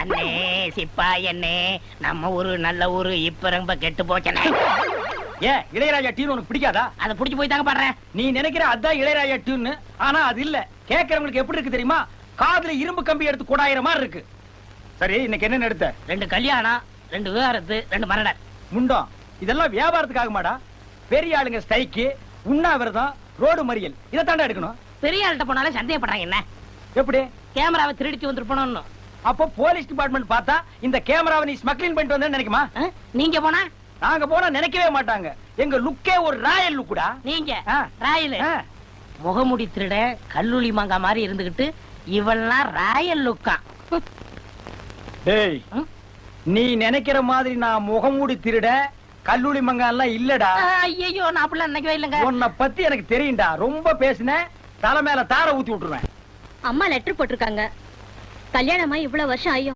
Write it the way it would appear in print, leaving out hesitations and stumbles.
அண்ணே சிப்பா என்னே நம்ம ஊரு நல்ல ஊரு இப்ப ரொம்ப கெட்டு போச்சனே. ஏன் இளையராஜா டியூன் உனக்கு பிடிக்காதா? அதை புடிச்சு போய் தாங்க பாடுறேன். நீ நினைக்கிற அதான் இளையராஜா டியூன், ஆனா அது இல்ல. கேட்கறவங்களுக்கு எப்படி இருக்கு தெரியுமா? காதுல இரும்பு கம்பி எடுத்து கொடாயிர மாதிரி இருக்கு. சரி, இன்னைக்கு என்ன எடுத்த? 2 கல்யாணம், 2 விவாகரத்து, 2 மரணம். முண்டம், இதெல்லாம் வியாபாரத்துக்காக மாடா. பெரிய ஆளுங்க ஸ்ட்ரைக்கு, உண்ணாவிரதம், ரோடு மறியல், இதை தாண்டா எடுக்கணும். பெரிய ஆள்கிட்ட போனாலும் சந்தேகப்படுறாங்க. என்ன எப்படி? கேமராவை திருடிச்சு வந்துருப்போம். அப்போ போலீஸ் டிபார்ட்மெண்ட் பார்த்தா இந்த கேமராவை நீ ஸ்மக்லிங் பண்ணிட்டு வந்தேன்னு நினைக்குமா? நீங்க போனா? நாங்க போனா நினைக்கவே மாட்டாங்க. எங்க லுக்கே ஒரு ராயல் லுக்குடா. நீங்க ராயல் முகமுடி திருட கல்லூலி மாங்கா மாதிரி இருந்துகிட்டு இவெல்லாம் ராயல் லுக்கா? டேய், நீ நினைக்கிற மாதிரி நான் முகமூடி திருட கல்லூரி மங்கா எல்லாம் இல்லடா. ஐயோ, நான் அப்படிலாம் நினைக்கவே இல்லைங்க. உன்னை பத்தி எனக்கு தெரியும்டா. ரொம்ப பேசின தலை மேல தார ஊத்தி விட்டுருவேன். அம்மா லெட்டர் போட்டிருக்காங்க. கல்யாணமா இவ்வளவு வருஷம் ஆயும்